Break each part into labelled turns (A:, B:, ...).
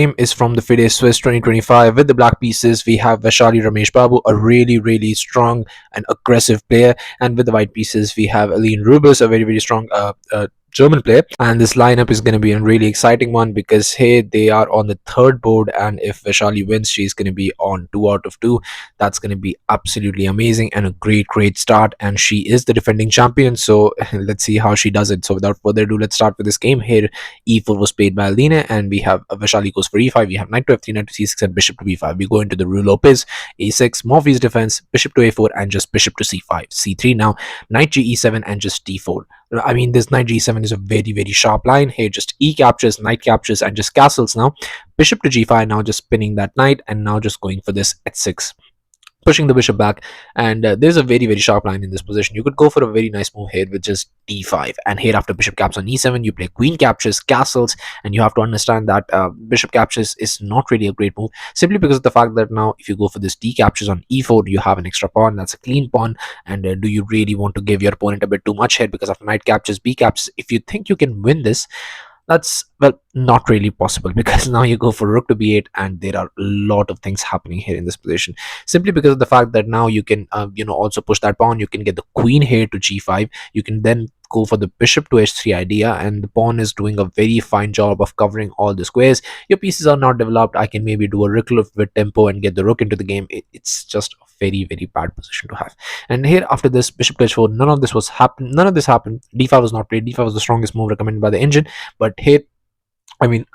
A: game is from the FIDE Swiss 2025. With the black pieces, we have Vaishali Rameshbabu, a really strong and aggressive player, and with the white pieces, we have Eline Roebers, a very strong German player. And this lineup is going to be a really exciting one because hey, they are on the third board, and if Vaishali wins, she's going to be on 2 out of 2. That's going to be absolutely amazing and a great start, and she is the defending champion, so let's see how she does it. So without further ado, let's start with this game. Here e4 was played by Eline, and we have Vaishali goes for e5. We have knight to f3, knight to c6, and bishop to b5. We go into the Rue Lopez, a6, Morphy's defense, bishop to a4, and just bishop to c5, c3 now, knight g e7, and just d4. I mean, this knight g7 is a very sharp line. Here just e captures, knight captures, and just castles now. Bishop to g5, now just spinning that knight, and now just going for this h6, pushing the bishop back. And there's a very sharp line in this position. You could go for a very nice move here with just d5, and here after bishop caps on e7, you play queen captures, castles, and you have to understand that bishop captures is not really a great move, simply because of the fact that now if you go for this d captures on e4, you have an extra pawn. That's a clean pawn, and do you really want to give your opponent a bit too much here? Because after knight captures, b captures, if you think you can win this, that's, well, not really possible, because now you go for rook to b8, and there are a lot of things happening here in this position, simply because of the fact that now you can also push that pawn. You can get the queen here to g5. You can then go for the bishop to h3 idea, and the pawn is doing a very fine job of covering all the squares. Your pieces are not developed. I can maybe do a rook lift with tempo and get the rook into the game. It's just a very bad position to have. And here after this bishop to h4, none of this happened. d5 was not played. d5 was the strongest move recommended by the engine, but here, I mean,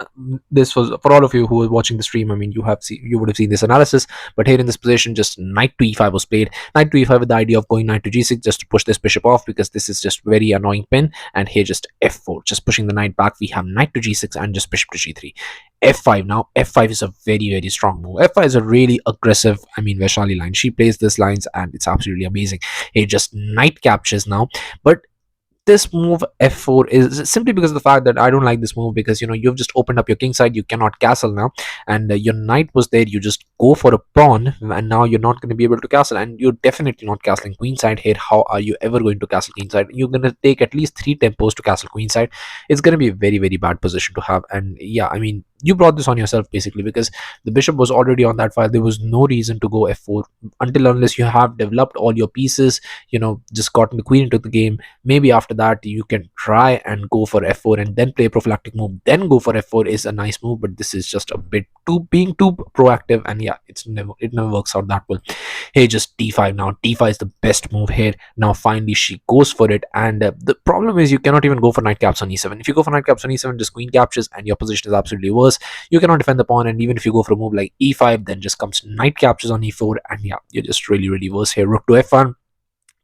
A: this was for all of you who were watching the stream. I mean, you would have seen this analysis. But here in this position, just knight to e5 was played. Knight to e5 with the idea of going knight to g6 just to push this bishop off, because this is just very annoying pin. And here just f4, just pushing the knight back. We have knight to g6 and just bishop to g3. f5 now. f5 is a very strong move. f5 is a really aggressive, I mean, Vaishali line. She plays this lines and it's absolutely amazing. Here just knight captures now, but this move f4 is simply because of the fact that I don't like this move, because you've just opened up your king side. You cannot castle now, and your knight was there. You just go for a pawn, and now you're not going to be able to castle, and you're definitely not castling queen side here. How are you ever going to castle queen side? You're going to take at least 3 tempos to castle queen side. It's going to be a very bad position to have. And yeah, I mean, you brought this on yourself basically, because the bishop was already on that file. There was no reason to go f4 unless you have developed all your pieces, just gotten the queen into the game. Maybe after that you can try and go for f4 and then play a prophylactic move, then go for f4 is a nice move. But this is just a bit being too proactive, and yeah, it never works out that well. Hey, just d5 now. d5 is the best move here. Now finally she goes for it, and the problem is you cannot even go for knight caps on e7. If you go for knight caps on e7, just queen captures, and your position is absolutely worse. You cannot defend the pawn, and even if you go for a move like e5, then just comes knight captures on e4, and yeah, you're just really worse here. Rook to f1,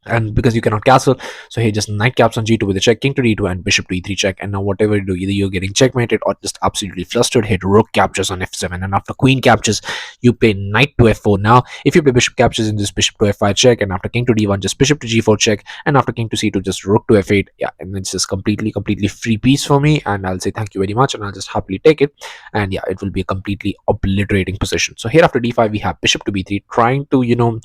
A: and because you cannot castle, so here just knight caps on g2 with a check, king to d2, and bishop to e3 check. And now whatever you do, either you're getting checkmated or just absolutely flustered. Hit rook captures on f7, and after queen captures, you play knight to f4. Now if you play bishop captures in this, bishop to f5 check, and after king to d1, just bishop to g4 check, and after king to c2, just rook to f8. Yeah, and it's just completely free piece for me, and I'll say thank you very much, and I'll just happily take it. And yeah, it will be a completely obliterating position. So here after d5, we have bishop to b3, trying to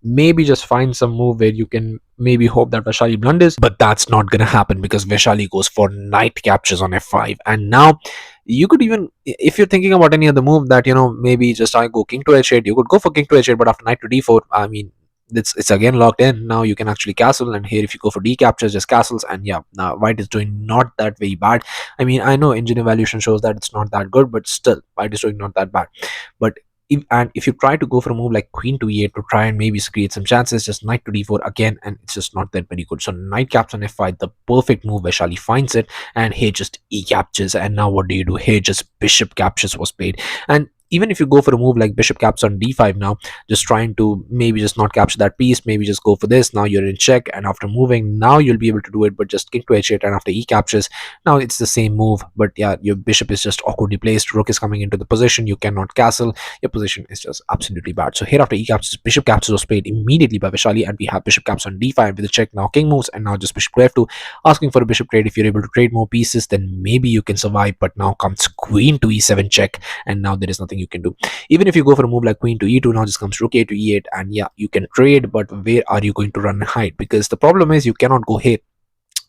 A: maybe just find some move where you can maybe hope that Vaishali blunders, but that's not gonna happen, because Vaishali goes for knight captures on f5. And now you could even, if you're thinking about any other move that maybe just I go king to h8, you could go for king to h8, but after knight to d4, I mean, it's again locked in. Now you can actually castle, and here if you go for d captures, just castles. And yeah, now white is doing not that very bad. I mean, I know engine evaluation shows that it's not that good, but still white is doing not that bad. But if you try to go for a move like queen to e8 to try and maybe create some chances, just knight to d4 again, and it's just not that very good. So knight caps on f5, the perfect move. Vaishali finds it, and here just e captures. And now what do you do? Here just bishop captures was played, and even if you go for a move like bishop caps on d5 now, just trying to maybe just not capture that piece, maybe just go for this, now you're in check, and after moving, now you'll be able to do it. But just king to h8, and after e captures, now it's the same move, but yeah, your bishop is just awkwardly placed, rook is coming into the position, you cannot castle, your position is just absolutely bad. So here after e captures, bishop captures was played immediately by Vaishali, and we have bishop caps on d5 with a check. Now king moves, and now just bishop to f2, asking for a bishop trade. If you're able to trade more pieces, then maybe you can survive, but now comes queen to e7 check, and now there is nothing you can do. Even if you go for a move like queen to e2, now just comes rook a to e8, and yeah, you can trade, but where are you going to run and hide? Because the problem is you cannot go here.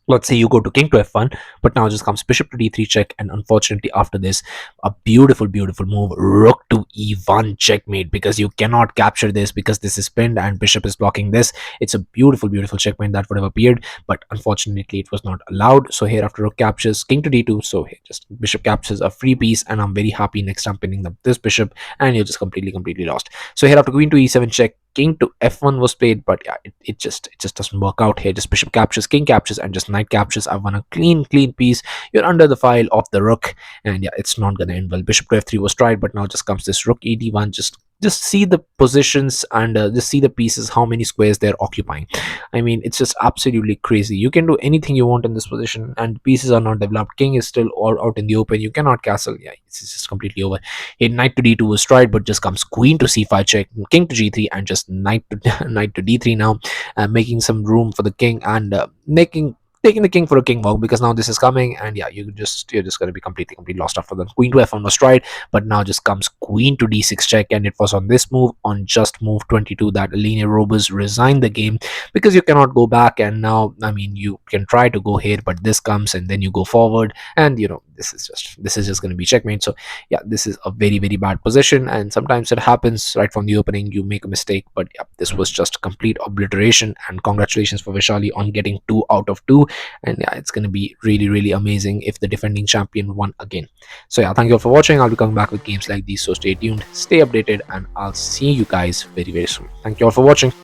A: let's say you go to king to f1, but now just comes bishop to d3 check, and unfortunately after this, a beautiful move, rook to e1 checkmate, because you cannot capture this because this is pinned and bishop is blocking this. It's a beautiful checkmate that would have appeared, but unfortunately it was not allowed. So here after rook captures king to d2, so here just bishop captures a free piece, and I'm very happy next I'm pinning up this bishop, and you're just completely lost. So here after queen to e7 check, king to f1 was played, but yeah, it just doesn't work out here. Just bishop captures, king captures, and just knight captures. I've won a clean piece. You're under the file of the rook, and yeah, it's not gonna end well. Bishop to f3 was tried, but now just comes this rook ed1. Just see the positions, and just see the pieces, how many squares they're occupying. I mean, it's just absolutely crazy. You can do anything you want in this position, and pieces are not developed. King is still all out in the open. You cannot castle. Yeah, it's just completely over. Here knight to d2 was tried, but just comes queen to c5 check, king to g3, and just knight to knight to d3 now, making some room for the king, and making taking the king for a king walk, because now this is coming, and yeah, you're just going to be completely lost after that. Queen to f1 was tried, but now just comes queen to d6 check, and it was on this move, on just move 22, that Eline Roebers resigned the game, because you cannot go back. And now, I mean, you can try to go here, but this comes and then you go forward, and this is just going to be checkmate. So yeah, this is a very bad position, and sometimes it happens right from the opening, you make a mistake. But yeah, this was just complete obliteration, and congratulations for Vaishali on getting 2 out of 2. And yeah, it's going to be really amazing if the defending champion won again. So yeah, thank you all for watching. I'll be coming back with games like these, so stay tuned, stay updated, and I'll see you guys very soon. Thank you all for watching.